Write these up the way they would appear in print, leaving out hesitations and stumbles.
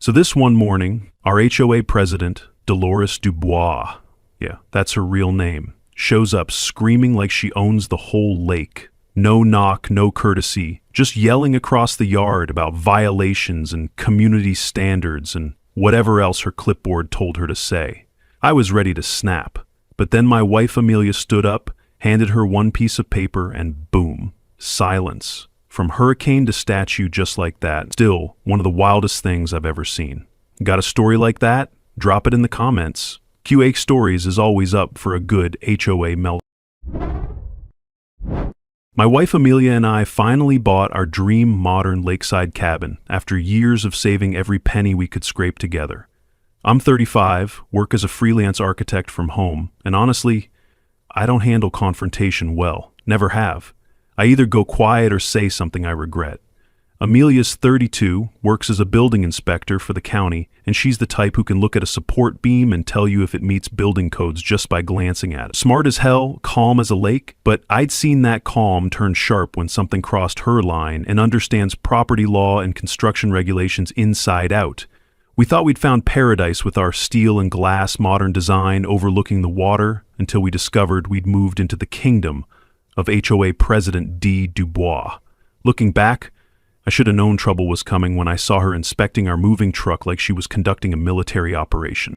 So this one morning, our HOA president, Dolores Dubois, yeah, that's her real name, shows up screaming like she owns the whole lake. No knock, no courtesy, just yelling across the yard about violations and community standards and whatever else her clipboard told her to say. I was ready to snap, but then my wife Amelia stood up, handed her one piece of paper, and boom, silence. From hurricane to statue just like that. Still, one of the wildest things I've ever seen. Got a story like that? Drop it in the comments. QA Stories is always up for a good HOA melt. My wife Amelia and I finally bought our dream modern lakeside cabin after years of saving every penny we could scrape together. I'm 35, work as a freelance architect from home, and honestly, I don't handle confrontation well. Never have. I either go quiet or say something I regret. Amelia's 32, works as a building inspector for the county, and she's the type who can look at a support beam and tell you if it meets building codes just by glancing at it. Smart as hell, calm as a lake, but I'd seen that calm turn sharp when something crossed her line and understands property law and construction regulations inside out. We thought we'd found paradise with our steel and glass modern design overlooking the water until we discovered we'd moved into the kingdom of HOA President D. Dubois. Looking back, I should have known trouble was coming when I saw her inspecting our moving truck like she was conducting a military operation.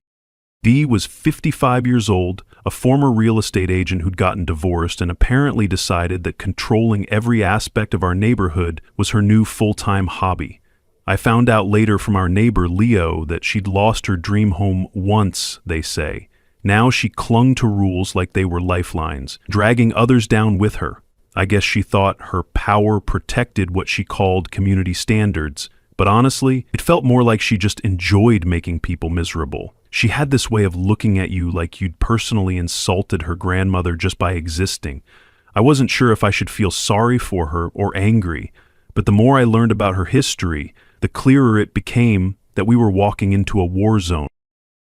Dee was 55 years old, a former real estate agent who'd gotten divorced and apparently decided that controlling every aspect of our neighborhood was her new full-time hobby. I found out later from our neighbor Leo that she'd lost her dream home once, they say. Now she clung to rules like they were lifelines, dragging others down with her. I guess she thought her power protected what she called community standards, but honestly, it felt more like she just enjoyed making people miserable. She had this way of looking at you like you'd personally insulted her grandmother just by existing. I wasn't sure if I should feel sorry for her or angry, but the more I learned about her history, the clearer it became that we were walking into a war zone.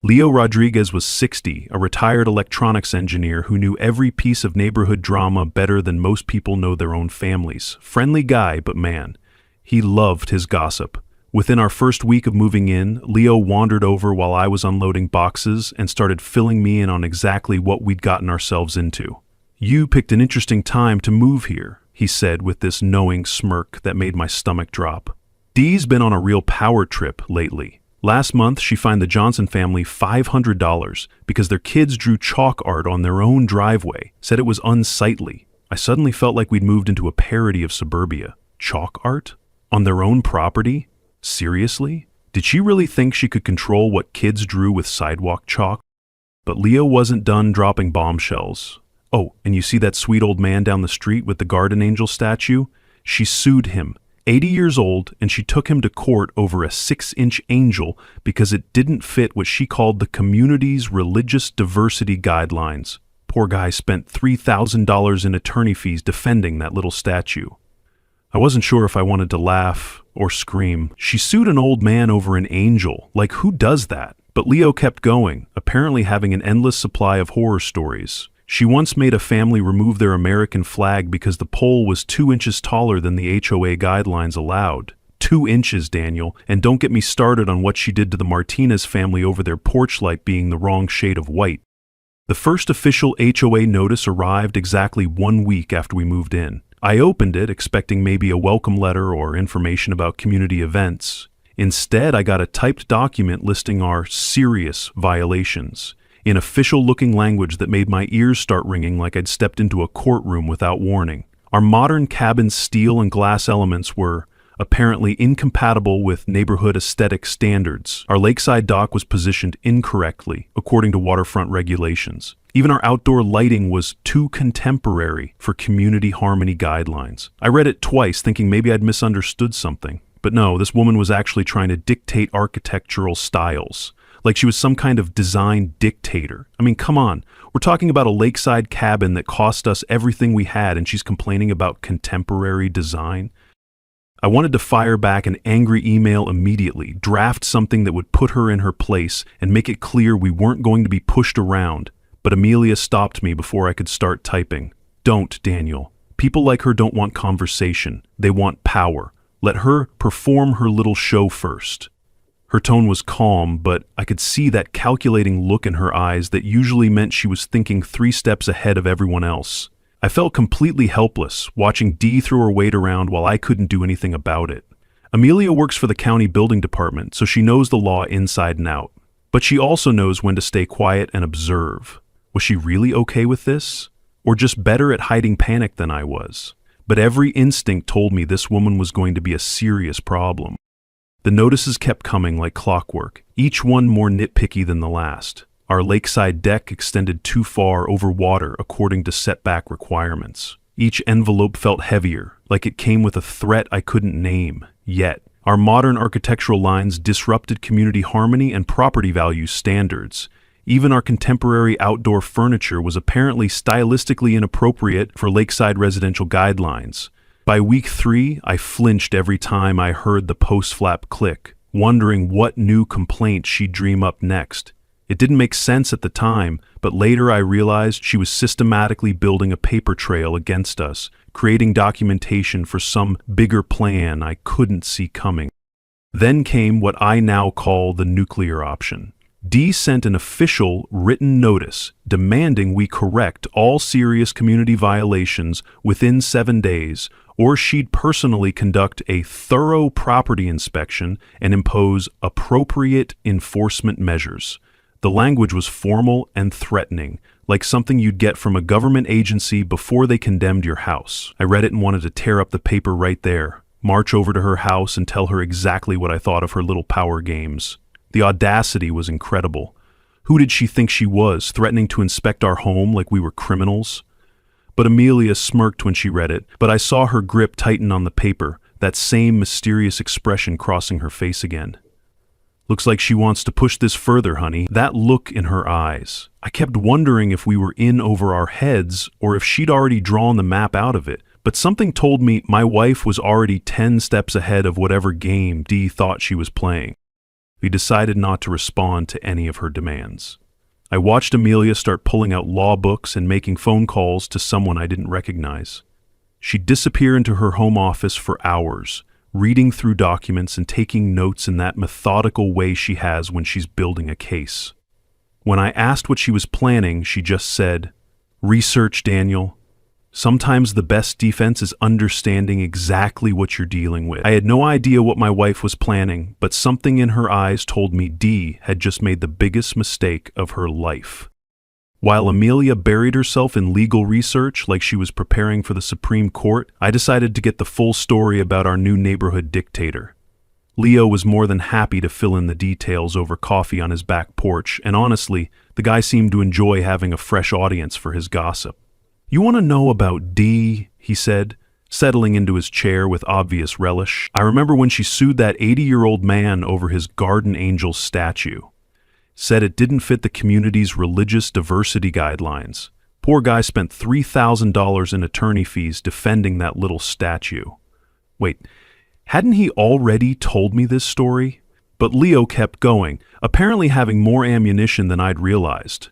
Leo Rodriguez was 60, a retired electronics engineer who knew every piece of neighborhood drama better than most people know their own families. Friendly guy, but man, he loved his gossip. Within our first week of moving in, Leo wandered over while I was unloading boxes and started filling me in on exactly what we'd gotten ourselves into. "You picked an interesting time to move here," he said with this knowing smirk that made my stomach drop. Dee's been on a real power trip lately. Last month, she fined the Johnson family $500 because their kids drew chalk art on their own driveway, said it was unsightly. I suddenly felt like we'd moved into a parody of suburbia. Chalk art? On their own property? Seriously? Did she really think she could control what kids drew with sidewalk chalk? But Leo wasn't done dropping bombshells. Oh, and you see that sweet old man down the street with the guardian angel statue? She sued him. 80 years old, and she took him to court over a 6-inch angel because it didn't fit what she called the community's religious diversity guidelines. Poor guy spent $3,000 in attorney fees defending that little statue. I wasn't sure if I wanted to laugh or scream. She sued an old man over an angel. Like, who does that? But Leo kept going, apparently having an endless supply of horror stories. She once made a family remove their American flag because the pole was 2 inches taller than the HOA guidelines allowed. 2 inches, Daniel, and don't get me started on what she did to the Martinez family over their porch light being the wrong shade of white. The first official HOA notice arrived exactly 1 week after we moved in. I opened it expecting maybe a welcome letter or information about community events. Instead, I got a typed document listing our serious violations in official-looking language that made my ears start ringing like I'd stepped into a courtroom without warning. Our modern cabin's steel and glass elements were apparently incompatible with neighborhood aesthetic standards. Our lakeside dock was positioned incorrectly, according to waterfront regulations. Even our outdoor lighting was too contemporary for community harmony guidelines. I read it twice, thinking maybe I'd misunderstood something. But no, this woman was actually trying to dictate architectural styles. Like she was some kind of design dictator. I mean, come on. We're talking about a lakeside cabin that cost us everything we had, and she's complaining about contemporary design. I wanted to fire back an angry email immediately, draft something that would put her in her place and make it clear we weren't going to be pushed around. But Amelia stopped me before I could start typing. Don't, Daniel. People like her don't want conversation. They want power. Let her perform her little show first. Her tone was calm, but I could see that calculating look in her eyes that usually meant she was thinking 3 steps ahead of everyone else. I felt completely helpless, watching Dee throw her weight around while I couldn't do anything about it. Amelia works for the county building department, so she knows the law inside and out. But she also knows when to stay quiet and observe. Was she really okay with this? Or just better at hiding panic than I was? But every instinct told me this woman was going to be a serious problem. The notices kept coming like clockwork, each one more nitpicky than the last. Our lakeside deck extended too far over water according to setback requirements. Each envelope felt heavier, like it came with a threat I couldn't name, yet. Our modern architectural lines disrupted community harmony and property value standards. Even our contemporary outdoor furniture was apparently stylistically inappropriate for lakeside residential guidelines. By week 3, I flinched every time I heard the post flap click, wondering what new complaint she'd dream up next. It didn't make sense at the time, but later I realized she was systematically building a paper trail against us, creating documentation for some bigger plan I couldn't see coming. Then came what I now call the nuclear option. Dee sent an official written notice demanding we correct all serious community violations within 7 days, or she'd personally conduct a thorough property inspection and impose appropriate enforcement measures. The language was formal and threatening, like something you'd get from a government agency before they condemned your house. I read it and wanted to tear up the paper right there, march over to her house and tell her exactly what I thought of her little power games. The audacity was incredible. Who did she think she was, threatening to inspect our home like we were criminals? But Amelia smirked when she read it, but I saw her grip tighten on the paper, that same mysterious expression crossing her face again. Looks like she wants to push this further, honey. That look in her eyes. I kept wondering if we were in over our heads or if she'd already drawn the map out of it, but something told me my wife was already 10 steps ahead of whatever game Dee thought she was playing. We decided not to respond to any of her demands. I watched Amelia start pulling out law books and making phone calls to someone I didn't recognize. She'd disappear into her home office for hours, reading through documents and taking notes in that methodical way she has when she's building a case. When I asked what she was planning, she just said, "Research, Daniel. Sometimes the best defense is understanding exactly what you're dealing with." I had no idea what my wife was planning, but something in her eyes told me Dee had just made the biggest mistake of her life. While Amelia buried herself in legal research like she was preparing for the Supreme Court, I decided to get the full story about our new neighborhood dictator. Leo was more than happy to fill in the details over coffee on his back porch, and honestly, the guy seemed to enjoy having a fresh audience for his gossip. "You want to know about Dee?" he said, settling into his chair with obvious relish. "I remember when she sued that 80-year-old man over his guardian angel statue. Said it didn't fit the community's religious diversity guidelines. Poor guy spent $3,000 in attorney fees defending that little statue." Wait, hadn't he already told me this story? But Leo kept going, apparently having more ammunition than I'd realized.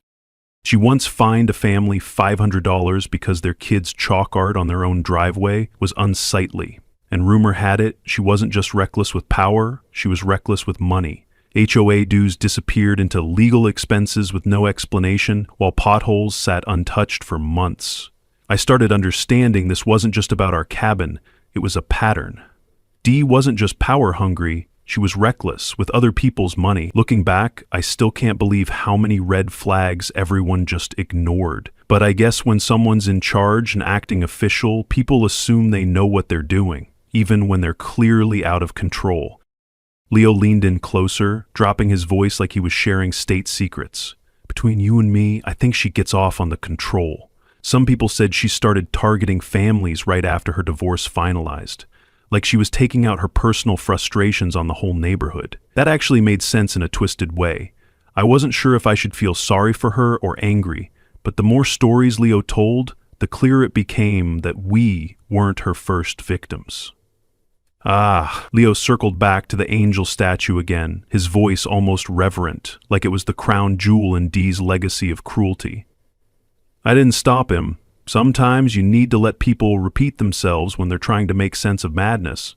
She once fined a family $500 because their kid's chalk art on their own driveway was unsightly. And rumor had it, she wasn't just reckless with power, she was reckless with money. HOA dues disappeared into legal expenses with no explanation, while potholes sat untouched for months. I started understanding this wasn't just about our cabin, it was a pattern. Dee wasn't just power hungry, she was reckless with other people's money. Looking back, I still can't believe how many red flags everyone just ignored. But I guess when someone's in charge and acting official, people assume they know what they're doing, even when they're clearly out of control. Leo leaned in closer, dropping his voice like he was sharing state secrets. "Between you and me, I think she gets off on the control. Some people said she started targeting families right after her divorce finalized. Like she was taking out her personal frustrations on the whole neighborhood. That actually made sense in a twisted way. I wasn't sure if I should feel sorry for her or angry, but the more stories Leo told, the clearer it became that we weren't her first victims." Leo circled back to the angel statue again, his voice almost reverent, like it was the crown jewel in Dee's legacy of cruelty. I didn't stop him. Sometimes you need to let people repeat themselves when they're trying to make sense of madness.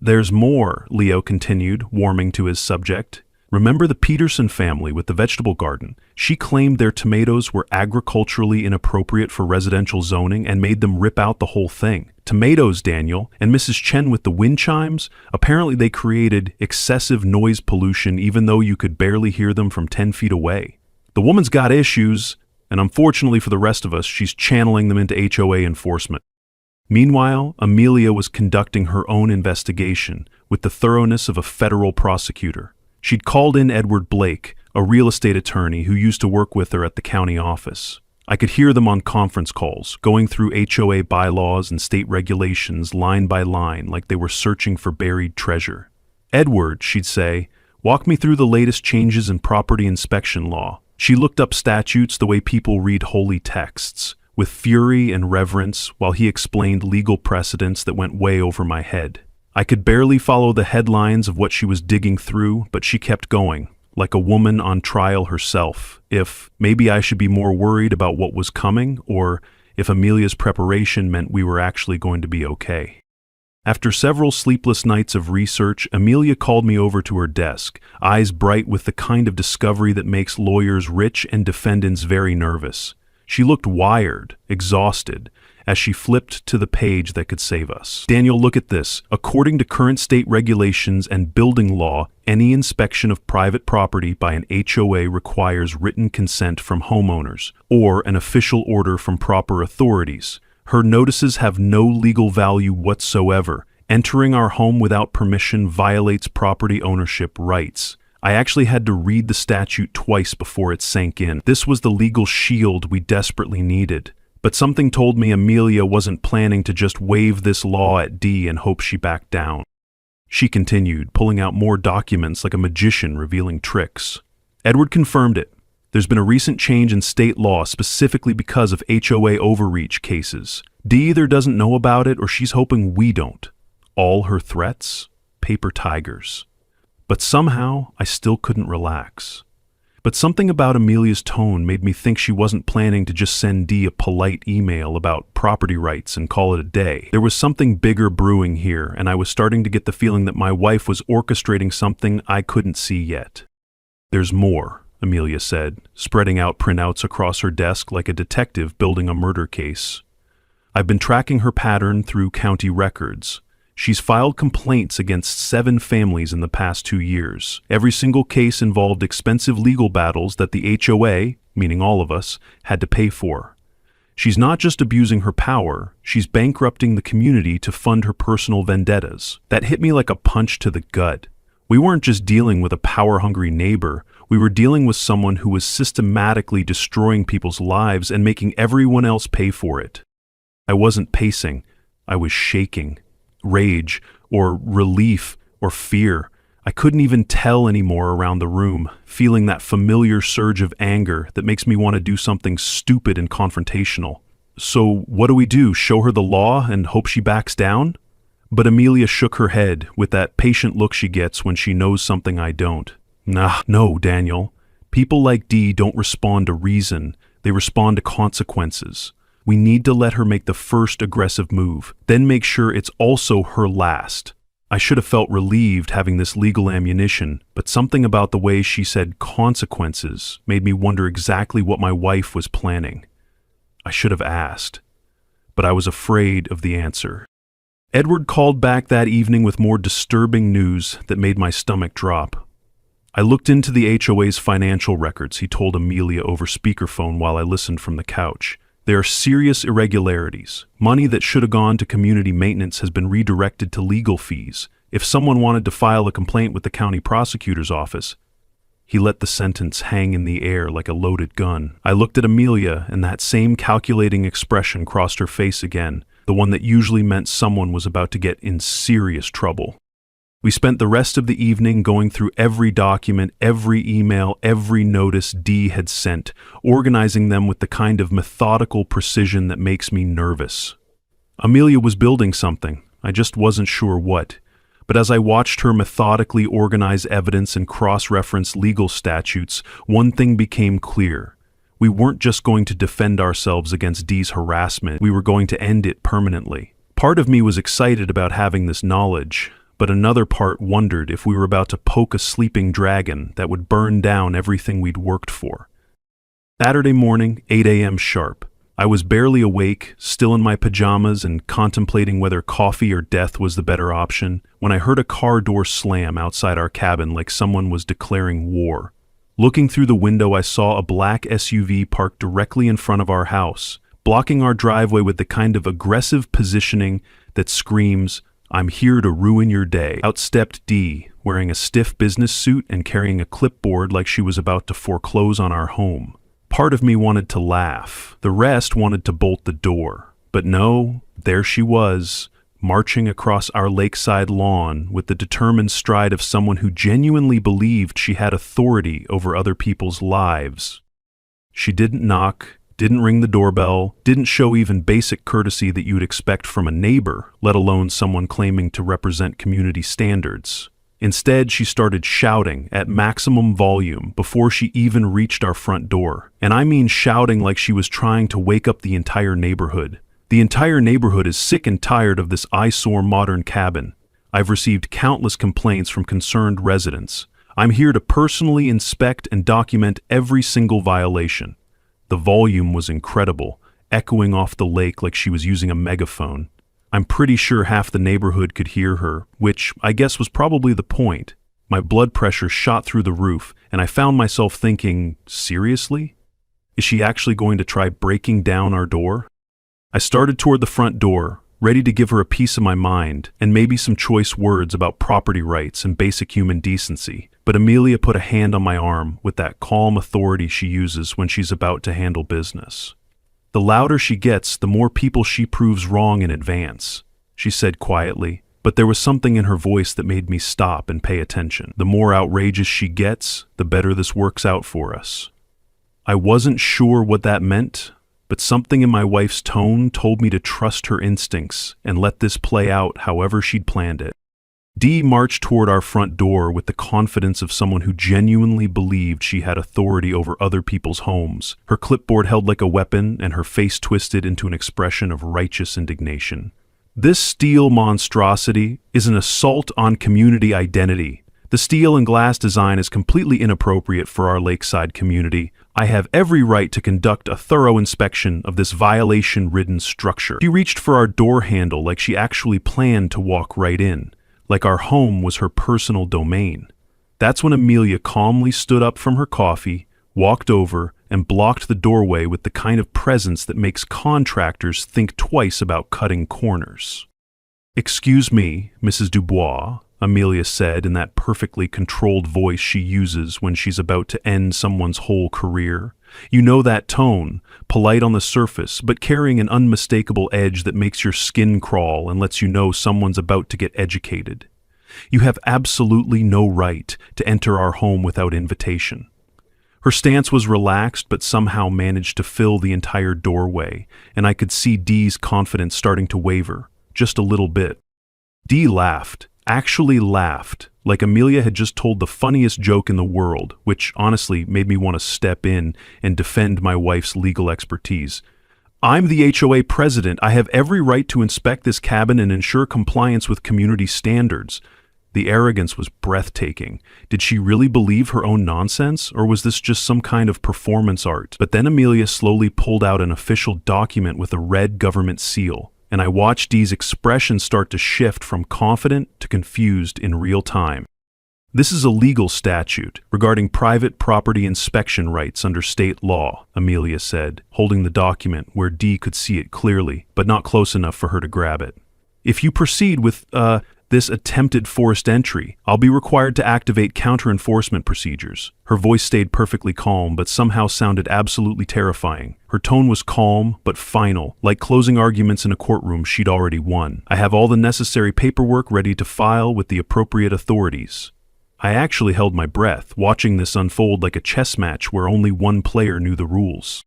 There's more, Leo continued, warming to his subject. Remember the Peterson family with the vegetable garden? She claimed their tomatoes were agriculturally inappropriate for residential zoning and made them rip out the whole thing. Tomatoes, Daniel, and Mrs. Chen with the wind chimes? Apparently they created excessive noise pollution even though you could barely hear them from 10 feet away. The woman's got issues, and unfortunately for the rest of us, she's channeling them into HOA enforcement. Meanwhile, Amelia was conducting her own investigation with the thoroughness of a federal prosecutor. She'd called in Edward Blake, a real estate attorney who used to work with her at the county office. I could hear them on conference calls, going through HOA bylaws and state regulations line by line like they were searching for buried treasure. Edward, she'd say, walk me through the latest changes in property inspection law. She looked up statutes the way people read holy texts, with fury and reverence, while he explained legal precedents that went way over my head. I could barely follow the headlines of what she was digging through, but she kept going, like a woman on trial herself. If maybe I should be more worried about what was coming, or if Amelia's preparation meant we were actually going to be okay. After several sleepless nights of research, Amelia called me over to her desk, eyes bright with the kind of discovery that makes lawyers rich and defendants very nervous. She looked wired, exhausted, as she flipped to the page that could save us. Daniel, look at this. According to current state regulations and building law, any inspection of private property by an HOA requires written consent from homeowners or an official order from proper authorities. Her notices have no legal value whatsoever. Entering our home without permission violates property ownership rights. I actually had to read the statute twice before it sank in. This was the legal shield we desperately needed. But something told me Amelia wasn't planning to just wave this law at D and hope she backed down. She continued, pulling out more documents like a magician revealing tricks. Edward confirmed it. There's been a recent change in state law specifically because of HOA overreach cases. D either doesn't know about it or she's hoping we don't. All her threats? Paper tigers. But somehow, I still couldn't relax. But something about Amelia's tone made me think she wasn't planning to just send Dee a polite email about property rights and call it a day. There was something bigger brewing here, and I was starting to get the feeling that my wife was orchestrating something I couldn't see yet. There's more, Amelia said, spreading out printouts across her desk like a detective building a murder case. I've been tracking her pattern through county records. She's filed complaints against 7 families in the past 2 years. Every single case involved expensive legal battles that the HOA, meaning all of us, had to pay for. She's not just abusing her power, she's bankrupting the community to fund her personal vendettas. That hit me like a punch to the gut. We weren't just dealing with a power-hungry neighbor, we were dealing with someone who was systematically destroying people's lives and making everyone else pay for it. I wasn't pacing, I was shaking. Rage, or relief, or fear. I couldn't even tell anymore around the room, feeling that familiar surge of anger that makes me want to do something stupid and confrontational. So what do? Show her the law and hope she backs down? But Amelia shook her head with that patient look she gets when she knows something I don't. Nah, no, Daniel. People like Dee don't respond to reason, they respond to consequences. We need to let her make the first aggressive move, then make sure it's also her last. I should have felt relieved having this legal ammunition, but something about the way she said consequences made me wonder exactly what my wife was planning. I should have asked, but I was afraid of the answer. Edward called back that evening with more disturbing news that made my stomach drop. I looked into the HOA's financial records, he told Amelia over speakerphone while I listened from the couch. There are serious irregularities. Money that should have gone to community maintenance has been redirected to legal fees. If someone wanted to file a complaint with the county prosecutor's office, he let the sentence hang in the air like a loaded gun. I looked at Amelia, and that same calculating expression crossed her face again, the one that usually meant someone was about to get in serious trouble. We spent the rest of the evening going through every document, every email, every notice Dee had sent, organizing them with the kind of methodical precision that makes me nervous. Amelia was building something, I just wasn't sure what. But as I watched her methodically organize evidence and cross-reference legal statutes, one thing became clear. We weren't just going to defend ourselves against Dee's harassment, we were going to end it permanently. Part of me was excited about having this knowledge, but another part wondered if we were about to poke a sleeping dragon that would burn down everything we'd worked for. Saturday morning, 8 a.m. sharp. I was barely awake, still in my pajamas and contemplating whether coffee or death was the better option, when I heard a car door slam outside our cabin like someone was declaring war. Looking through the window, I saw a black SUV parked directly in front of our house, blocking our driveway with the kind of aggressive positioning that screams, "I'm here to ruin your day." Out stepped Dee, wearing a stiff business suit and carrying a clipboard like she was about to foreclose on our home. Part of me wanted to laugh. The rest wanted to bolt the door. But no, there she was, marching across our lakeside lawn with the determined stride of someone who genuinely believed she had authority over other people's lives. She didn't knock, didn't ring the doorbell, didn't show even basic courtesy that you'd expect from a neighbor, let alone someone claiming to represent community standards. Instead, she started shouting at maximum volume before she even reached our front door. And I mean shouting like she was trying to wake up the entire neighborhood. The entire neighborhood is sick and tired of this eyesore modern cabin. I've received countless complaints from concerned residents. I'm here to personally inspect and document every single violation. The volume was incredible, echoing off the lake like she was using a megaphone. I'm pretty sure half the neighborhood could hear her, which I guess was probably the point. My blood pressure shot through the roof, and I found myself thinking, seriously? Is she actually going to try breaking down our door? I started toward the front door, ready to give her a piece of my mind, and maybe some choice words about property rights and basic human decency. But Amelia put a hand on my arm with that calm authority she uses when she's about to handle business. "The louder she gets, the more people she proves wrong in advance," she said quietly, but there was something in her voice that made me stop and pay attention. "The more outrageous she gets, the better this works out for us." I wasn't sure what that meant, but something in my wife's tone told me to trust her instincts and let this play out however she'd planned it. Dee marched toward our front door with the confidence of someone who genuinely believed she had authority over other people's homes, her clipboard held like a weapon and her face twisted into an expression of righteous indignation. "This steel monstrosity is an assault on community identity. The steel and glass design is completely inappropriate for our lakeside community. I have every right to conduct a thorough inspection of this violation-ridden structure." She reached for our door handle like she actually planned to walk right in, like our home was her personal domain. That's when Amelia calmly stood up from her coffee, walked over, and blocked the doorway with the kind of presence that makes contractors think twice about cutting corners. "Excuse me, Mrs. Dubois," Amelia said in that perfectly controlled voice she uses when she's about to end someone's whole career. You know that tone, polite on the surface, but carrying an unmistakable edge that makes your skin crawl and lets you know someone's about to get educated. "You have absolutely no right to enter our home without invitation." Her stance was relaxed but somehow managed to fill the entire doorway, and I could see Dee's confidence starting to waver, just a little bit. Dee laughed, actually laughed, like Amelia had just told the funniest joke in the world, which honestly made me want to step in and defend my wife's legal expertise. "I'm the HOA president. I have every right to inspect this cabin and ensure compliance with community standards." The arrogance was breathtaking. Did she really believe her own nonsense, or was this just some kind of performance art? But then Amelia slowly pulled out an official document with a red government seal, and I watched Dee's expression start to shift from confident to confused in real time. "This is a legal statute regarding private property inspection rights under state law," Amelia said, holding the document where Dee could see it clearly, but not close enough for her to grab it. "If you proceed with, this attempted forced entry, I'll be required to activate counter-enforcement procedures." Her voice stayed perfectly calm, but somehow sounded absolutely terrifying. Her tone was calm, but final, like closing arguments in a courtroom she'd already won. "I have all the necessary paperwork ready to file with the appropriate authorities." I actually held my breath, watching this unfold like a chess match where only one player knew the rules.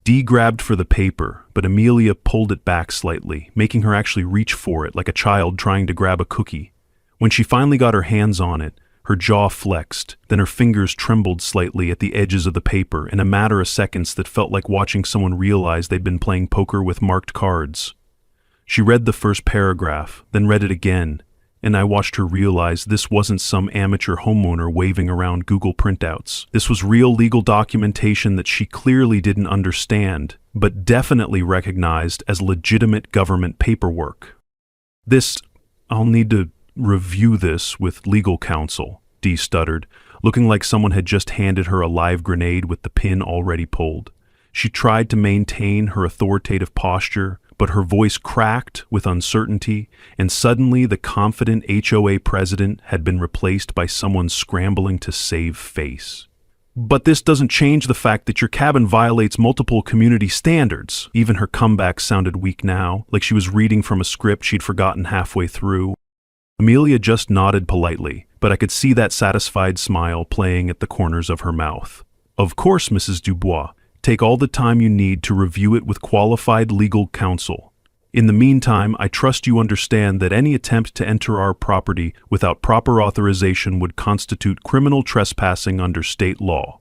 Dee grabbed for the paper, but Amelia pulled it back slightly, making her actually reach for it like a child trying to grab a cookie. When she finally got her hands on it, her jaw flexed, then her fingers trembled slightly at the edges of the paper in a matter of seconds that felt like watching someone realize they'd been playing poker with marked cards. She read the first paragraph, then read it again, and I watched her realize this wasn't some amateur homeowner waving around Google printouts. This was real legal documentation that she clearly didn't understand, but definitely recognized as legitimate government paperwork. I'll need to review this with legal counsel, Dee stuttered, looking like someone had just handed her a live grenade with the pin already pulled. She tried to maintain her authoritative posture, but her voice cracked with uncertainty, and suddenly the confident HOA president had been replaced by someone scrambling to save face. But this doesn't change the fact that your cabin violates multiple community standards. Even her comeback sounded weak now, like she was reading from a script she'd forgotten halfway through. Amelia just nodded politely, but I could see that satisfied smile playing at the corners of her mouth. Of course, Mrs. Dubois. Take all the time you need to review it with qualified legal counsel. In the meantime, I trust you understand that any attempt to enter our property without proper authorization would constitute criminal trespassing under state law.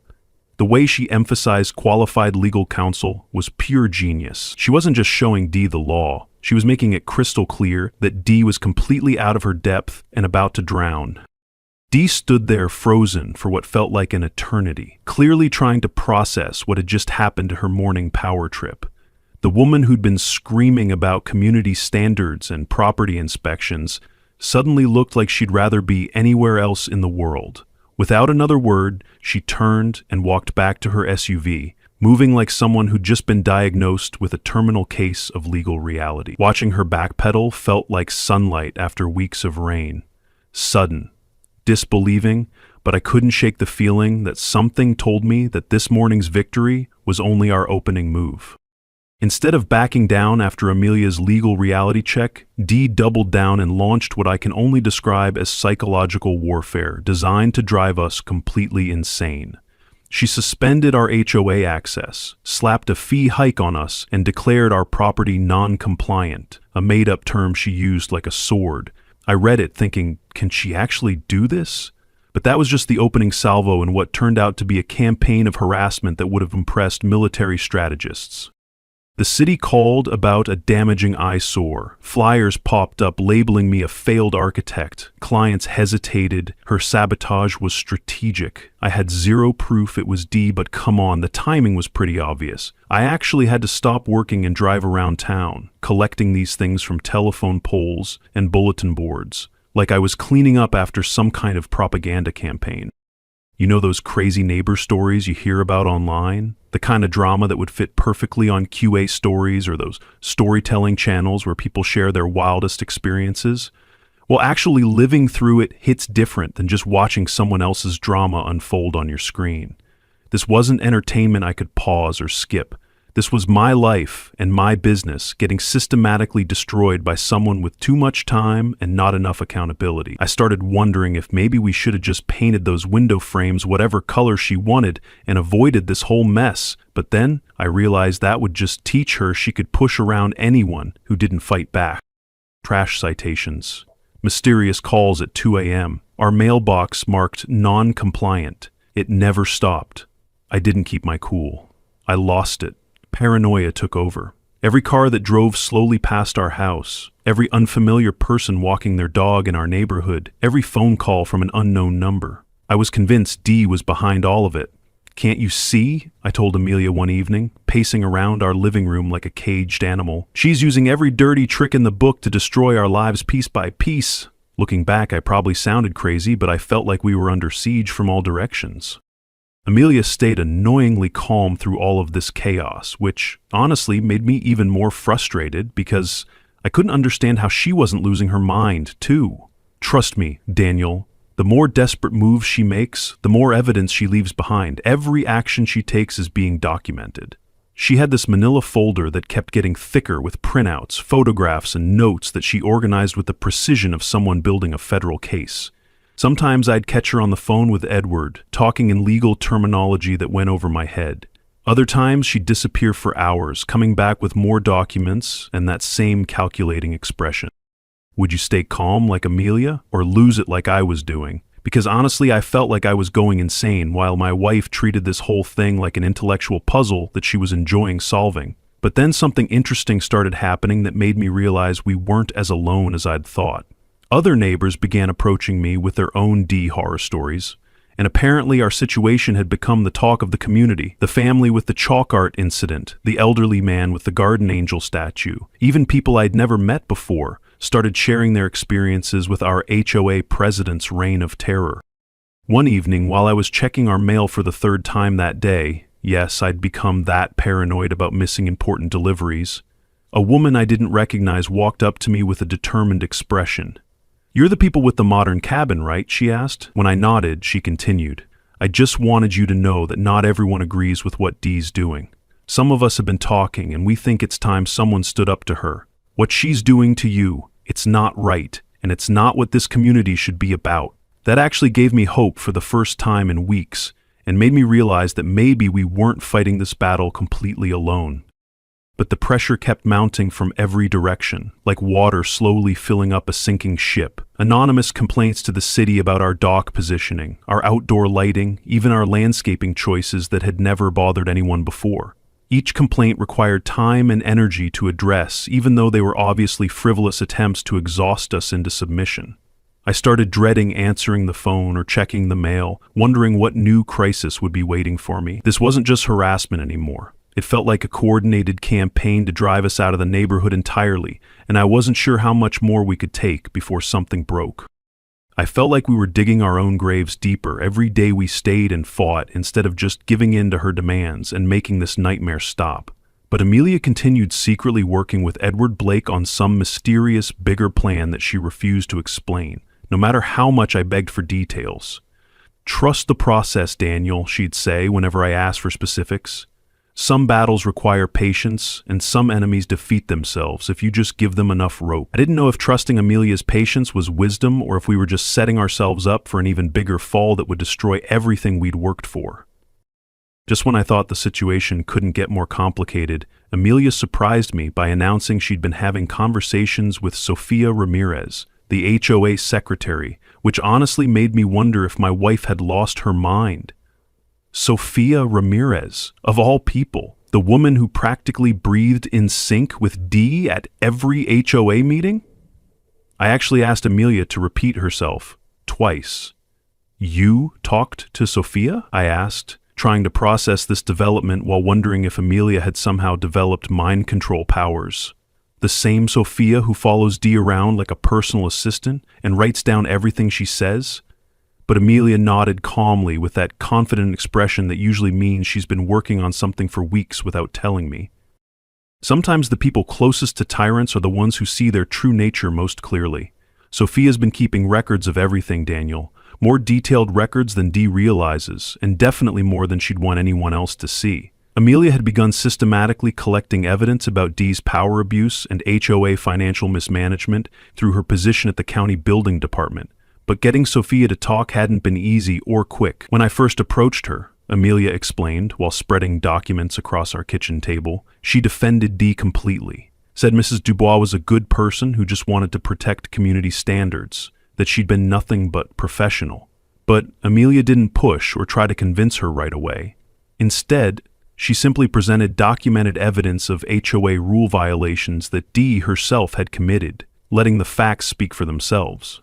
The way she emphasized qualified legal counsel was pure genius. She wasn't just showing Dee the law. She was making it crystal clear that Dee was completely out of her depth and about to drown. Dee stood there frozen for what felt like an eternity, clearly trying to process what had just happened to her morning power trip. The woman who'd been screaming about community standards and property inspections suddenly looked like she'd rather be anywhere else in the world. Without another word, she turned and walked back to her SUV, moving like someone who'd just been diagnosed with a terminal case of legal reality. Watching her backpedal felt like sunlight after weeks of rain. Sudden, disbelieving, but I couldn't shake the feeling that something told me that this morning's victory was only our opening move. Instead of backing down after Amelia's legal reality check, Dee doubled down and launched what I can only describe as psychological warfare designed to drive us completely insane. She suspended our HOA access, slapped a fee hike on us, and declared our property non-compliant, a made-up term she used like a sword. I read it thinking, can she actually do this? But that was just the opening salvo in what turned out to be a campaign of harassment that would have impressed military strategists. The city called about a damaging eyesore. Flyers popped up labeling me a failed architect. Clients hesitated. Her sabotage was strategic. I had zero proof it was Dee, but come on, the timing was pretty obvious. I actually had to stop working and drive around town, collecting these things from telephone poles and bulletin boards, like I was cleaning up after some kind of propaganda campaign. You know those crazy neighbor stories you hear about online? The kind of drama that would fit perfectly on QA stories or those storytelling channels where people share their wildest experiences? Well, actually living through it hits different than just watching someone else's drama unfold on your screen. This wasn't entertainment I could pause or skip. This was my life and my business getting systematically destroyed by someone with too much time and not enough accountability. I started wondering if maybe we should have just painted those window frames whatever color she wanted and avoided this whole mess. But then I realized that would just teach her she could push around anyone who didn't fight back. Trash citations. Mysterious calls at 2 a.m. Our mailbox marked non-compliant. It never stopped. I didn't keep my cool. I lost it. Paranoia took over. Every car that drove slowly past our house, every unfamiliar person walking their dog in our neighborhood, every phone call from an unknown number. I was convinced Dee was behind all of it. Can't you see? I told Amelia one evening, pacing around our living room like a caged animal. She's using every dirty trick in the book to destroy our lives piece by piece. Looking back, I probably sounded crazy, but I felt like we were under siege from all directions. Amelia stayed annoyingly calm through all of this chaos, which honestly made me even more frustrated because I couldn't understand how she wasn't losing her mind, too. Trust me, Daniel, the more desperate moves she makes, the more evidence she leaves behind. Every action she takes is being documented. She had this manila folder that kept getting thicker with printouts, photographs, and notes that she organized with the precision of someone building a federal case. Sometimes I'd catch her on the phone with Edward, talking in legal terminology that went over my head. Other times she'd disappear for hours, coming back with more documents and that same calculating expression. Would you stay calm like Amelia, or lose it like I was doing? Because honestly, I felt like I was going insane while my wife treated this whole thing like an intellectual puzzle that she was enjoying solving. But then something interesting started happening that made me realize we weren't as alone as I'd thought. Other neighbors began approaching me with their own D horror stories, and apparently our situation had become the talk of the community. The family with the chalk art incident, the elderly man with the garden angel statue, even people I'd never met before started sharing their experiences with our HOA president's reign of terror. One evening, while I was checking our mail for the third time that day, yes, I'd become that paranoid about missing important deliveries, a woman I didn't recognize walked up to me with a determined expression. "You're the people with the modern cabin, right?" she asked. When I nodded, she continued, "I just wanted you to know that not everyone agrees with what Dee's doing. Some of us have been talking, and we think it's time someone stood up to her. What she's doing to you, it's not right, and it's not what this community should be about." That actually gave me hope for the first time in weeks, and made me realize that maybe we weren't fighting this battle completely alone. But the pressure kept mounting from every direction, like water slowly filling up a sinking ship. Anonymous complaints to the city about our dock positioning, our outdoor lighting, even our landscaping choices that had never bothered anyone before. Each complaint required time and energy to address, even though they were obviously frivolous attempts to exhaust us into submission. I started dreading answering the phone or checking the mail, wondering what new crisis would be waiting for me. This wasn't just harassment anymore. It felt like a coordinated campaign to drive us out of the neighborhood entirely, and I wasn't sure how much more we could take before something broke. I felt like we were digging our own graves deeper every day we stayed and fought instead of just giving in to her demands and making this nightmare stop. But Amelia continued secretly working with Edward Blake on some mysterious, bigger plan that she refused to explain, no matter how much I begged for details. "Trust the process, Daniel," she'd say whenever I asked for specifics. "Some battles require patience, and some enemies defeat themselves if you just give them enough rope." I didn't know if trusting Amelia's patience was wisdom or if we were just setting ourselves up for an even bigger fall that would destroy everything we'd worked for. Just when I thought the situation couldn't get more complicated, Amelia surprised me by announcing she'd been having conversations with Sofia Ramirez, the HOA secretary, which honestly made me wonder if my wife had lost her mind. Sofia Ramirez, of all people, the woman who practically breathed in sync with Dee at every HOA meeting? I actually asked Amelia to repeat herself twice. "You talked to Sofia?" I asked, trying to process this development while wondering if Amelia had somehow developed mind control powers. The same Sofia who follows Dee around like a personal assistant and writes down everything she says? But Amelia nodded calmly with that confident expression that usually means she's been working on something for weeks without telling me. Sometimes the people closest to tyrants are the ones who see their true nature most clearly. Sophia's been keeping records of everything, Daniel. More detailed records than Dee realizes, and definitely more than she'd want anyone else to see. Amelia had begun systematically collecting evidence about Dee's power abuse and HOA financial mismanagement through her position at the county building department. But getting Sophia to talk hadn't been easy or quick. When I first approached her, Amelia explained while spreading documents across our kitchen table, she defended Dee completely. Said Mrs. Dubois was a good person who just wanted to protect community standards, that she'd been nothing but professional. But Amelia didn't push or try to convince her right away. Instead, she simply presented documented evidence of HOA rule violations that Dee herself had committed, letting the facts speak for themselves.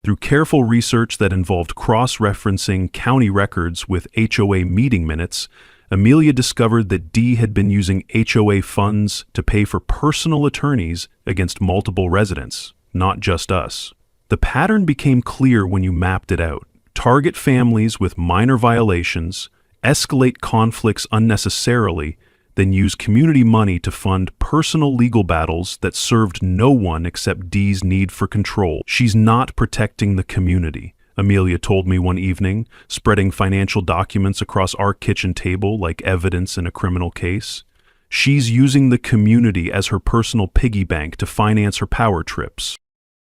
Through careful research that involved cross-referencing county records with HOA meeting minutes, Amelia discovered that Dee had been using HOA funds to pay for personal attorneys against multiple residents, not just us. The pattern became clear when you mapped it out. Target families with minor violations, escalate conflicts unnecessarily, then use community money to fund personal legal battles that served no one except Dee's need for control. "She's not protecting the community," Amelia told me one evening, spreading financial documents across our kitchen table like evidence in a criminal case. "She's using the community as her personal piggy bank to finance her power trips."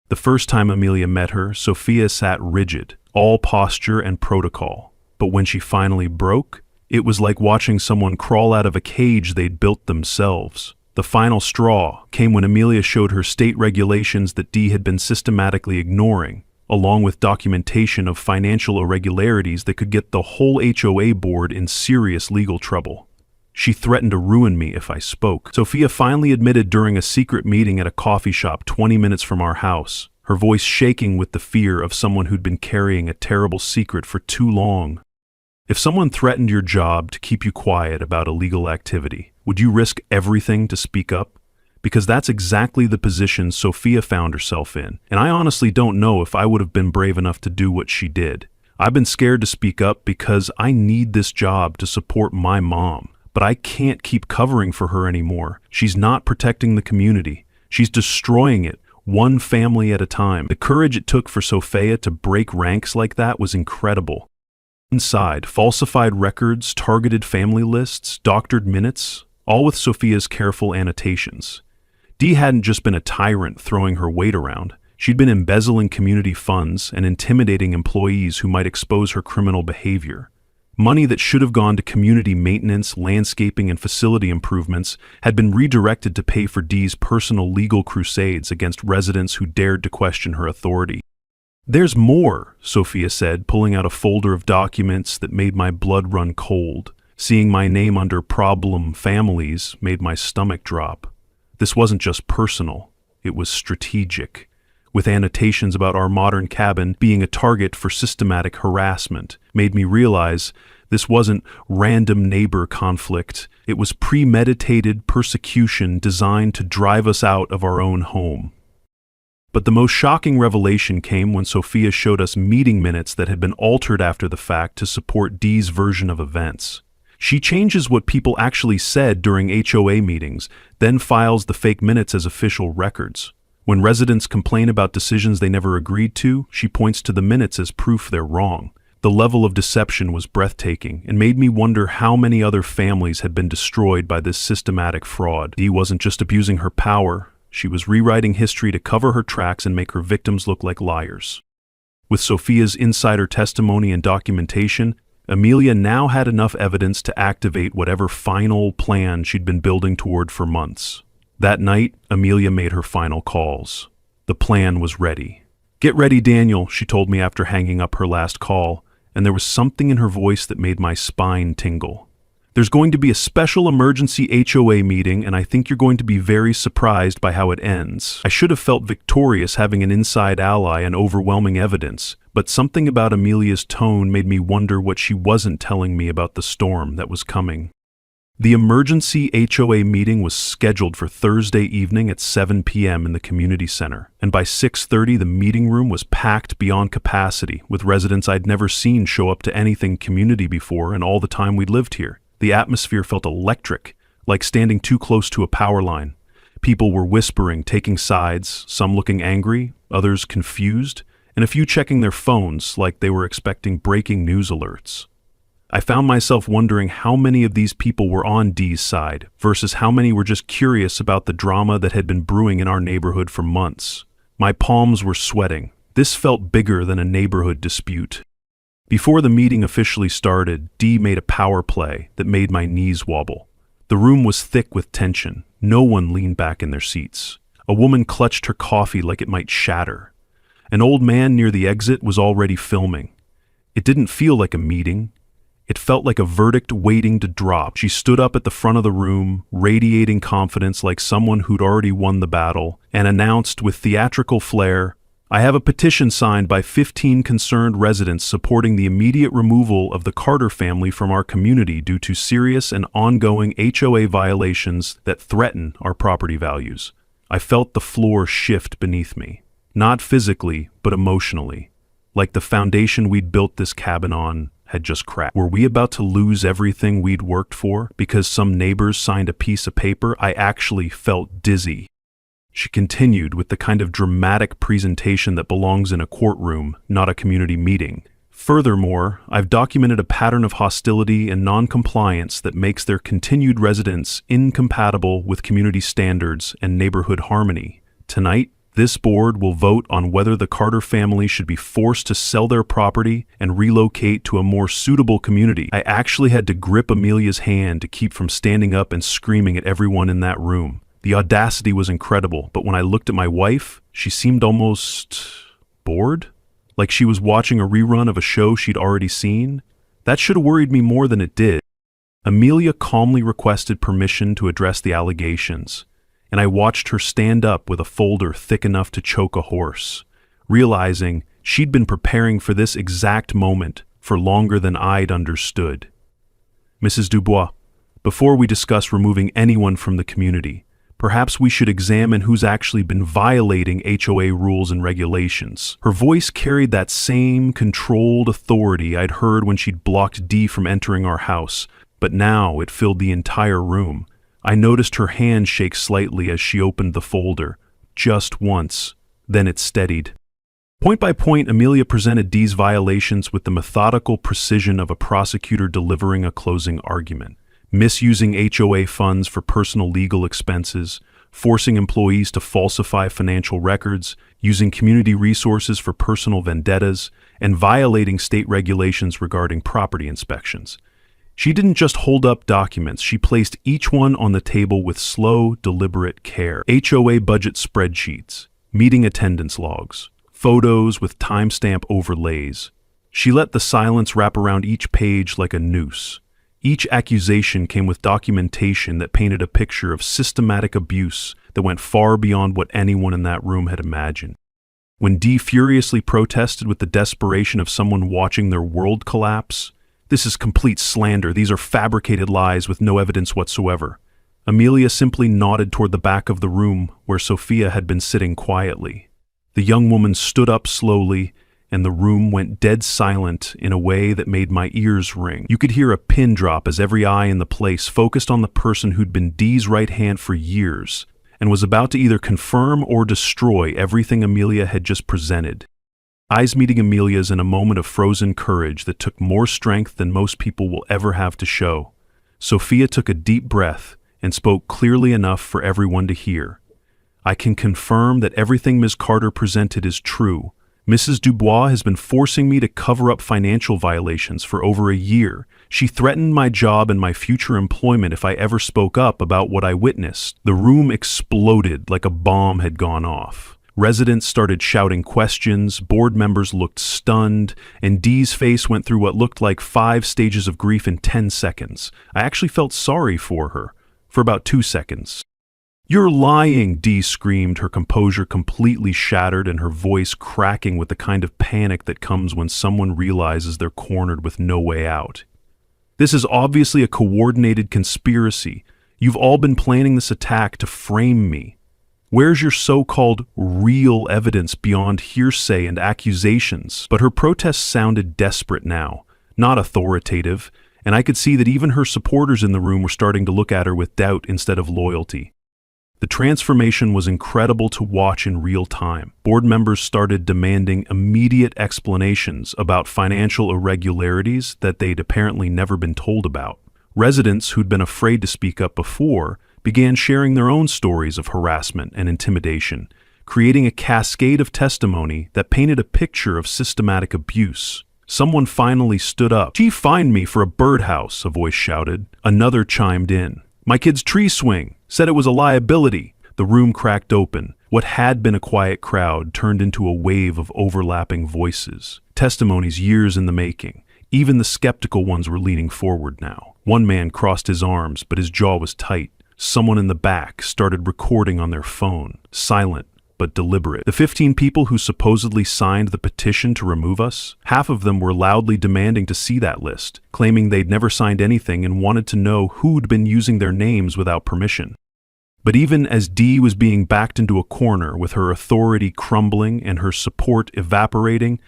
The first time Amelia met her, Sophia sat rigid, all posture and protocol. But when she finally broke, it was like watching someone crawl out of a cage they'd built themselves. The final straw came when Amelia showed her state regulations that Dee had been systematically ignoring, along with documentation of financial irregularities that could get the whole HOA board in serious legal trouble. She threatened to ruin me if I spoke. Sophia finally admitted during a secret meeting at a coffee shop 20 minutes from our house. her voice shaking with the fear of someone who'd been carrying a terrible secret for too long. If someone threatened your job to keep you quiet about illegal activity, would you risk everything to speak up? Because that's exactly the position Sophia found herself in, and I honestly don't know if I would have been brave enough to do what she did. I've been scared to speak up because I need this job to support my mom, but I can't keep covering for her anymore. She's not protecting the community. She's destroying it, one family at a time. The courage it took for Sophia to break ranks like that was incredible. Inside, falsified records, targeted family lists, doctored minutes, all with Sophia's careful annotations. Dee hadn't just been a tyrant throwing her weight around. She'd been embezzling community funds and intimidating employees who might expose her criminal behavior. Money that should have gone to community maintenance, landscaping, and facility improvements had been redirected to pay for Dee's personal legal crusades against residents who dared to question her authority. "There's more," Sophia said, pulling out a folder of documents that made my blood run cold. Seeing my name under problem families made my stomach drop. This wasn't just personal, it was strategic, with annotations about our modern cabin being a target for systematic harassment, made me realize this wasn't random neighbor conflict, it was premeditated persecution designed to drive us out of our own home. But the most shocking revelation came when Sophia showed us meeting minutes that had been altered after the fact to support Dee's version of events. She changes what people actually said during HOA meetings, then files the fake minutes as official records. When residents complain about decisions they never agreed to, she points to the minutes as proof they're wrong. The level of deception was breathtaking and made me wonder how many other families had been destroyed by this systematic fraud. Dee wasn't just abusing her power, she was rewriting history to cover her tracks and make her victims look like liars. With Sophia's insider testimony and documentation, Amelia now had enough evidence to activate whatever final plan she'd been building toward for months. That night, Amelia made her final calls. The plan was ready. "Get ready, Daniel," she told me after hanging up her last call, and there was something in her voice that made my spine tingle. "There's going to be a special emergency HOA meeting, and I think you're going to be very surprised by how it ends." I should have felt victorious having an inside ally and overwhelming evidence, but something about Amelia's tone made me wonder what she wasn't telling me about the storm that was coming. The emergency HOA meeting was scheduled for Thursday evening at 7 p.m. in the community center, and by 6:30 the meeting room was packed beyond capacity with residents I'd never seen show up to anything community before in all the time we'd lived here. The atmosphere felt electric, like standing too close to a power line. People were whispering, taking sides, some looking angry, others confused, and a few checking their phones like they were expecting breaking news alerts. I found myself wondering how many of these people were on Dee's side versus how many were just curious about the drama that had been brewing in our neighborhood for months. My palms were sweating. This felt bigger than a neighborhood dispute. Before the meeting officially started, Dee made a power play that made my knees wobble. The room was thick with tension. No one leaned back in their seats. A woman clutched her coffee like it might shatter. An old man near the exit was already filming. It didn't feel like a meeting. It felt like a verdict waiting to drop. She stood up at the front of the room, radiating confidence like someone who'd already won the battle, and announced with theatrical flair, "I have a petition signed by 15 concerned residents supporting the immediate removal of the Carter family from our community due to serious and ongoing HOA violations that threaten our property values." I felt the floor shift beneath me. Not physically, but emotionally. Like the foundation we'd built this cabin on had just cracked. Were we about to lose everything we'd worked for because some neighbors signed a piece of paper? I actually felt dizzy. She continued with the kind of dramatic presentation that belongs in a courtroom, not a community meeting. "Furthermore, I've documented a pattern of hostility and non-compliance that makes their continued residence incompatible with community standards and neighborhood harmony. Tonight, this board will vote on whether the Carter family should be forced to sell their property and relocate to a more suitable community." I actually had to grip Amelia's hand to keep from standing up and screaming at everyone in that room. The audacity was incredible, but when I looked at my wife, she seemed almost bored, like she was watching a rerun of a show she'd already seen. That should have worried me more than it did. Amelia calmly requested permission to address the allegations, and I watched her stand up with a folder thick enough to choke a horse. realizing she'd been preparing for this exact moment for longer than I'd understood. Mrs. Dubois, before we discuss removing anyone from the community, perhaps we should examine who's actually been violating HOA rules and regulations. Her voice carried that same controlled authority I'd heard when she'd blocked Dee from entering our house, but now it filled the entire room. I noticed her hand shake slightly as she opened the folder, just once. Then it steadied. Point by point, Amelia presented Dee's violations with the methodical precision of a prosecutor delivering a closing argument. Misusing HOA funds for personal legal expenses, forcing employees to falsify financial records, using community resources for personal vendettas, and violating state regulations regarding property inspections. She didn't just hold up documents, she placed each one on the table with slow, deliberate care. HOA budget spreadsheets, meeting attendance logs, photos with timestamp overlays. She let the silence wrap around each page like a noose. Each accusation came with documentation that painted a picture of systematic abuse that went far beyond what anyone in that room had imagined. When Dee furiously protested with the desperation of someone watching their world collapse, "This is complete slander, these are fabricated lies with no evidence whatsoever," Amelia simply nodded toward the back of the room where Sophia had been sitting quietly. The young woman stood up slowly, and the room went dead silent in a way that made my ears ring. You could hear a pin drop as every eye in the place focused on the person who'd been Dee's right hand for years and was about to either confirm or destroy everything Amelia had just presented. Eyes meeting Amelia's in a moment of frozen courage that took more strength than most people will ever have to show. Sophia took a deep breath and spoke clearly enough for everyone to hear. "I can confirm that everything Ms. Carter presented is true. Mrs. Dubois has been forcing me to cover up financial violations for over a year. She threatened my job and my future employment if I ever spoke up about what I witnessed." The room exploded like a bomb had gone off. Residents started shouting questions, board members looked stunned, and Dee's face went through what looked like 5 stages of grief in 10 seconds. I actually felt sorry for her, for about 2 seconds. "You're lying," Dee screamed, her composure completely shattered and her voice cracking with the kind of panic that comes when someone realizes they're cornered with no way out. "This is obviously a coordinated conspiracy. You've all been planning this attack to frame me. Where's your so-called real evidence beyond hearsay and accusations?" But her protest sounded desperate now, not authoritative, and I could see that even her supporters in the room were starting to look at her with doubt instead of loyalty. The transformation was incredible to watch in real time. Board members started demanding immediate explanations about financial irregularities that they'd apparently never been told about. Residents who'd been afraid to speak up before began sharing their own stories of harassment and intimidation, creating a cascade of testimony that painted a picture of systematic abuse. Someone finally stood up. "She fined me for a birdhouse," a voice shouted. Another chimed in. "My kid's tree swing, said it was a liability." The room cracked open. What had been a quiet crowd turned into a wave of overlapping voices. Testimonies years in the making. Even the skeptical ones were leaning forward now. One man crossed his arms, but his jaw was tight. Someone in the back started recording on their phone, silent but deliberate. The 15 people who supposedly signed the petition to remove us, half of them were loudly demanding to see that list, claiming they'd never signed anything and wanted to know who'd been using their names without permission. But even as Dee was being backed into a corner with her authority crumbling and her support evaporating,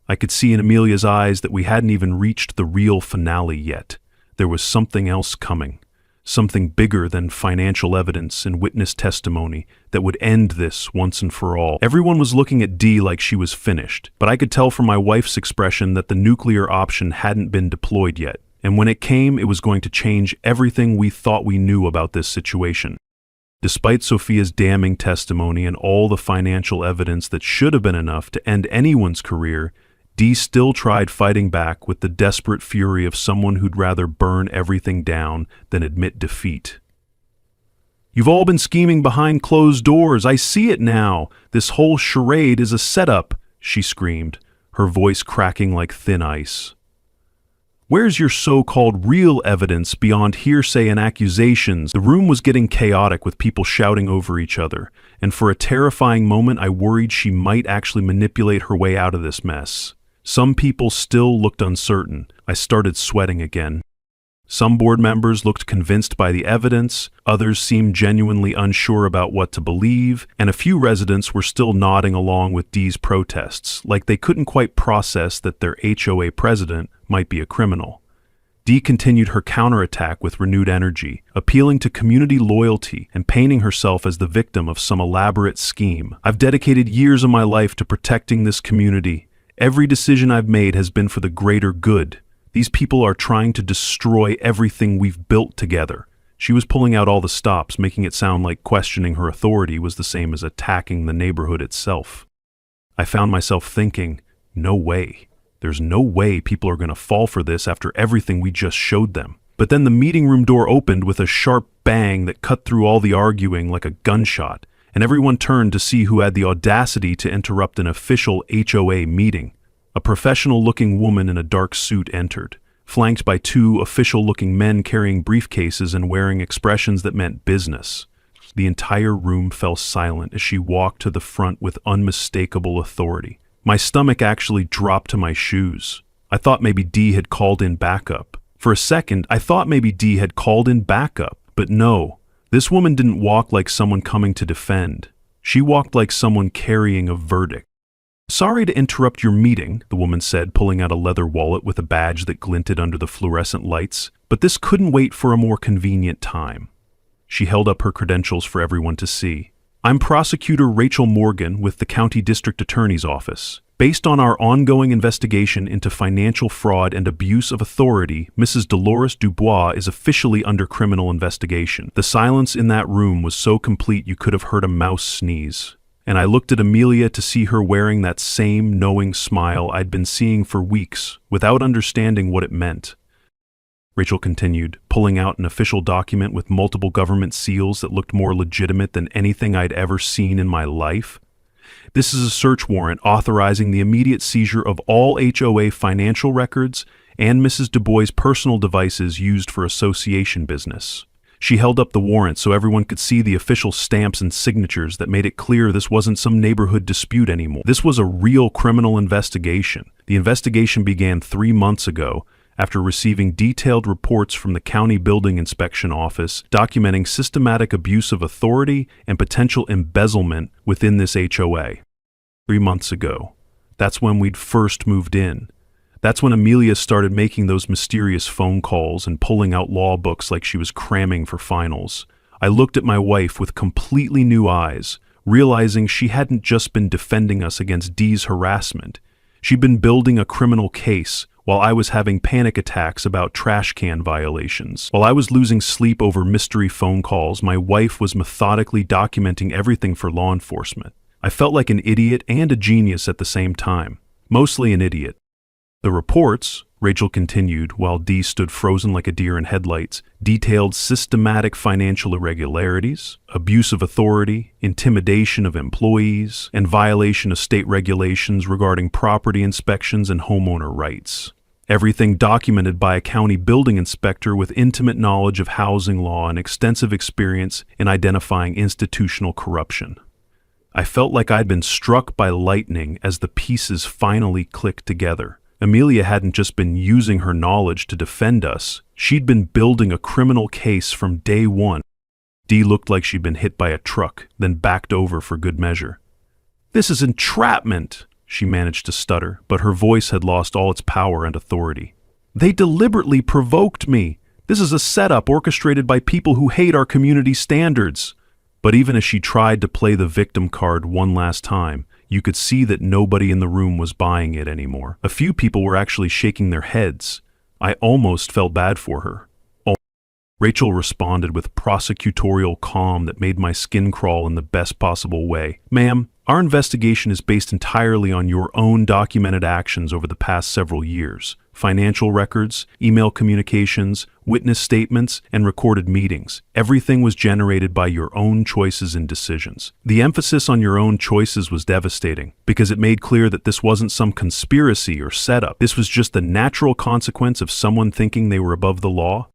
I could see in Amelia's eyes that we hadn't even reached the real finale yet. There was something else coming. Something bigger than financial evidence and witness testimony that would end this once and for all. Everyone was looking at Dee like she was finished, but I could tell from my wife's expression that the nuclear option hadn't been deployed yet, and when it came, it was going to change everything we thought we knew about this situation. Despite Sophia's damning testimony and all the financial evidence that should have been enough to end anyone's career, Dee still tried fighting back with the desperate fury of someone who'd rather burn everything down than admit defeat. "You've all been scheming behind closed doors. I see it now. This whole charade is a setup," she screamed, her voice cracking like thin ice. "Where's your so-called real evidence beyond hearsay and accusations?" The room was getting chaotic with people shouting over each other, and for a terrifying moment I worried she might actually manipulate her way out of this mess. Some people still looked uncertain. I started sweating again. Some board members looked convinced by the evidence, others seemed genuinely unsure about what to believe, and a few residents were still nodding along with Dee's protests, like they couldn't quite process that their HOA president might be a criminal. Dee continued her counterattack with renewed energy, appealing to community loyalty and painting herself as the victim of some elaborate scheme. I've dedicated years of my life to protecting this community. Every decision I've made has been for the greater good. These people are trying to destroy everything we've built together. She was pulling out all the stops, making it sound like questioning her authority was the same as attacking the neighborhood itself. I found myself thinking, no way. There's no way people are going to fall for this after everything we just showed them. But then the meeting room door opened with a sharp bang that cut through all the arguing like a gunshot, and everyone turned to see who had the audacity to interrupt an official HOA meeting. A professional-looking woman in a dark suit entered, flanked by two official-looking men carrying briefcases and wearing expressions that meant business. The entire room fell silent as she walked to the front with unmistakable authority. My stomach actually dropped to my shoes. I thought maybe Dee had called in backup. For a second, I thought maybe Dee had called in backup, but no. This woman didn't walk like someone coming to defend. She walked like someone carrying a verdict. "Sorry to interrupt your meeting," the woman said, pulling out a leather wallet with a badge that glinted under the fluorescent lights, "but this couldn't wait for a more convenient time." She held up her credentials for everyone to see. "I'm Prosecutor Rachel Morgan with the County District Attorney's Office. Based on our ongoing investigation into financial fraud and abuse of authority, Mrs. Dolores Dubois is officially under criminal investigation." The silence in that room was so complete you could have heard a mouse sneeze. And I looked at Amelia to see her wearing that same knowing smile I'd been seeing for weeks, without understanding what it meant. Rachel continued, pulling out an official document with multiple government seals that looked more legitimate than anything I'd ever seen in my life. "This is a search warrant authorizing the immediate seizure of all HOA financial records and Mrs. Dubois' personal devices used for association business." She held up the warrant so everyone could see the official stamps and signatures that made it clear this wasn't some neighborhood dispute anymore. This was a real criminal investigation. The investigation began 3 months ago, after receiving detailed reports from the County Building Inspection Office documenting systematic abuse of authority and potential embezzlement within this HOA. 3 months ago. That's when we'd first moved in. That's when Amelia started making those mysterious phone calls and pulling out law books like she was cramming for finals. I looked at my wife with completely new eyes, realizing she hadn't just been defending us against Dee's harassment. She'd been building a criminal case while I was having panic attacks about trash can violations. While I was losing sleep over mystery phone calls, my wife was methodically documenting everything for law enforcement. I felt like an idiot and a genius at the same time. Mostly an idiot. "The reports," Rachel continued while Dee stood frozen like a deer in headlights, "detailed systematic financial irregularities, abuse of authority, intimidation of employees, and violation of state regulations regarding property inspections and homeowner rights. Everything documented by a county building inspector with intimate knowledge of housing law and extensive experience in identifying institutional corruption." I felt like I'd been struck by lightning as the pieces finally clicked together. Amelia hadn't just been using her knowledge to defend us, she'd been building a criminal case from day one. Dee looked like she'd been hit by a truck, then backed over for good measure. "This is entrapment," she managed to stutter, but her voice had lost all its power and authority. "They deliberately provoked me. This is a setup orchestrated by people who hate our community standards." But even as she tried to play the victim card one last time, you could see that nobody in the room was buying it anymore. A few people were actually shaking their heads. I almost felt bad for her. Rachel responded with prosecutorial calm that made my skin crawl in the best possible way. "Ma'am, our investigation is based entirely on your own documented actions over the past several years. Financial records, email communications, witness statements, and recorded meetings. Everything was generated by your own choices and decisions. The emphasis on your own choices was devastating, because it made clear that this wasn't some conspiracy or setup. This was just the natural consequence of someone thinking they were above the law."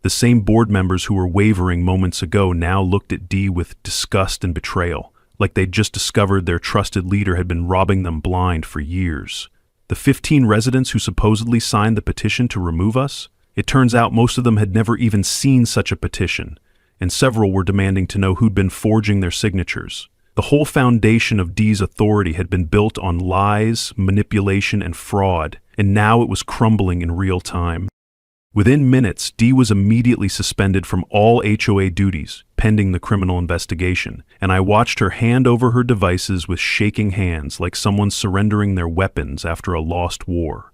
The same board members who were wavering moments ago now looked at Dee with disgust and betrayal, like they'd just discovered their trusted leader had been robbing them blind for years. The 15 residents who supposedly signed the petition to remove us? It turns out most of them had never even seen such a petition, and several were demanding to know who'd been forging their signatures. The whole foundation of Dee's authority had been built on lies, manipulation, and fraud, and now it was crumbling in real time. Within minutes, Dee was immediately suspended from all HOA duties, pending the criminal investigation, and I watched her hand over her devices with shaking hands like someone surrendering their weapons after a lost war.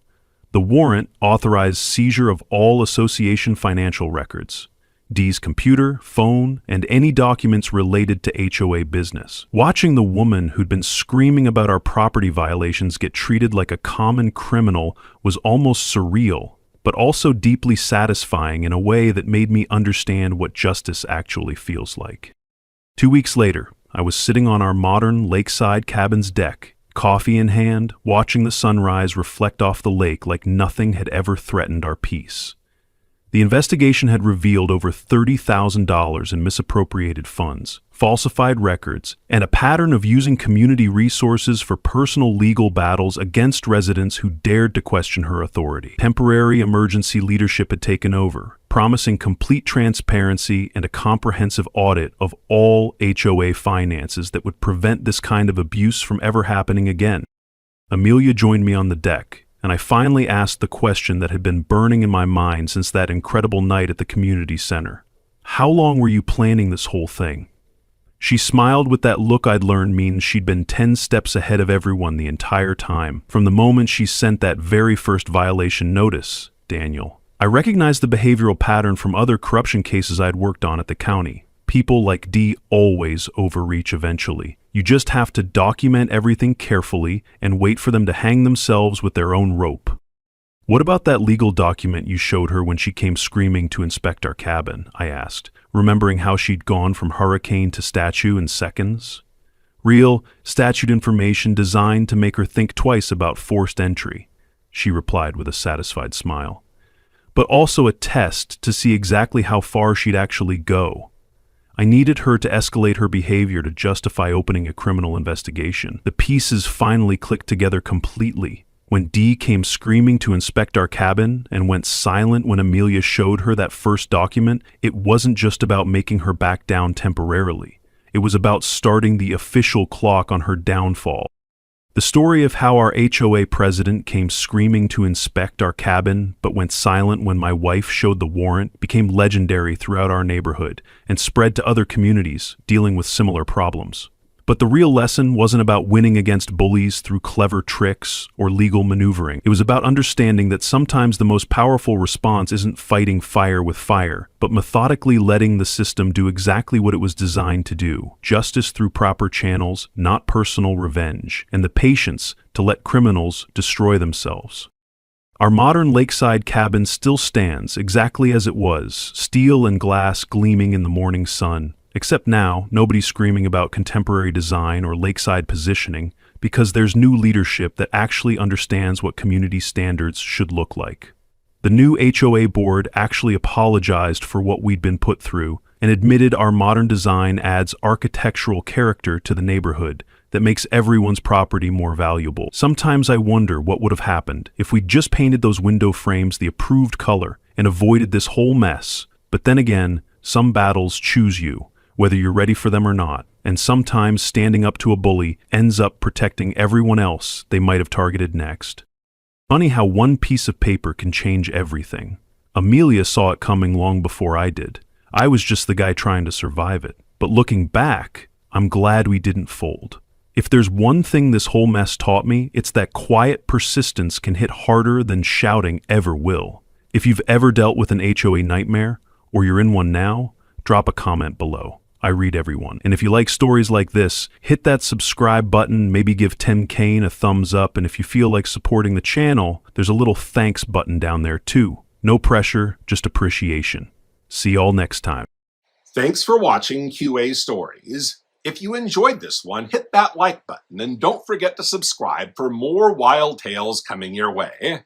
The warrant authorized seizure of all association financial records, Dee's computer, phone, and any documents related to HOA business. Watching the woman who'd been screaming about our property violations get treated like a common criminal was almost surreal, but also deeply satisfying in a way that made me understand what justice actually feels like. 2 weeks later, I was sitting on our modern lakeside cabin's deck, coffee in hand, watching the sunrise reflect off the lake like nothing had ever threatened our peace. The investigation had revealed over $30,000 in misappropriated funds, falsified records, and a pattern of using community resources for personal legal battles against residents who dared to question her authority. Temporary emergency leadership had taken over, promising complete transparency and a comprehensive audit of all HOA finances that would prevent this kind of abuse from ever happening again. Amelia joined me on the deck, and I finally asked the question that had been burning in my mind since that incredible night at the community center. How long were you planning this whole thing? She smiled with that look I'd learned means she'd been 10 steps ahead of everyone the entire time, from the moment she sent that very first violation notice, Daniel. I recognized the behavioral pattern from other corruption cases I'd worked on at the county. People like Dee always overreach eventually. You just have to document everything carefully and wait for them to hang themselves with their own rope. What about that legal document you showed her when she came screaming to inspect our cabin? I asked, remembering how she'd gone from hurricane to statue in seconds. Real, statute information designed to make her think twice about forced entry, she replied with a satisfied smile. But also a test to see exactly how far she'd actually go. I needed her to escalate her behavior to justify opening a criminal investigation. The pieces finally clicked together completely. When Dee came screaming to inspect our cabin and went silent when Amelia showed her that first document, it wasn't just about making her back down temporarily. It was about starting the official clock on her downfall. The story of how our HOA president came screaming to inspect our cabin but went silent when my wife showed the warrant became legendary throughout our neighborhood and spread to other communities dealing with similar problems. But the real lesson wasn't about winning against bullies through clever tricks or legal maneuvering. It was about understanding that sometimes the most powerful response isn't fighting fire with fire, but methodically letting the system do exactly what it was designed to do. Justice through proper channels, not personal revenge, and the patience to let criminals destroy themselves. Our modern lakeside cabin still stands exactly as it was, steel and glass gleaming in the morning sun. Except now, nobody's screaming about contemporary design or lakeside positioning because there's new leadership that actually understands what community standards should look like. The new HOA board actually apologized for what we'd been put through and admitted our modern design adds architectural character to the neighborhood that makes everyone's property more valuable. Sometimes I wonder what would have happened if we'd just painted those window frames the approved color and avoided this whole mess. But then again, some battles choose you, whether you're ready for them or not, and sometimes standing up to a bully ends up protecting everyone else they might have targeted next. Funny how one piece of paper can change everything. Amelia saw it coming long before I did. I was just the guy trying to survive it. But looking back, I'm glad we didn't fold. If there's one thing this whole mess taught me, it's that quiet persistence can hit harder than shouting ever will. If you've ever dealt with an HOA nightmare, or you're in one now, drop a comment below. I read everyone. And if you like stories like this, hit that subscribe button, maybe give Tim Kaine a thumbs up, and if you feel like supporting the channel, there's a little thanks button down there too. No pressure, just appreciation. See y'all next time. Thanks for watching QA Stories. If you enjoyed this one, hit that like button and don't forget to subscribe for more wild tales coming your way.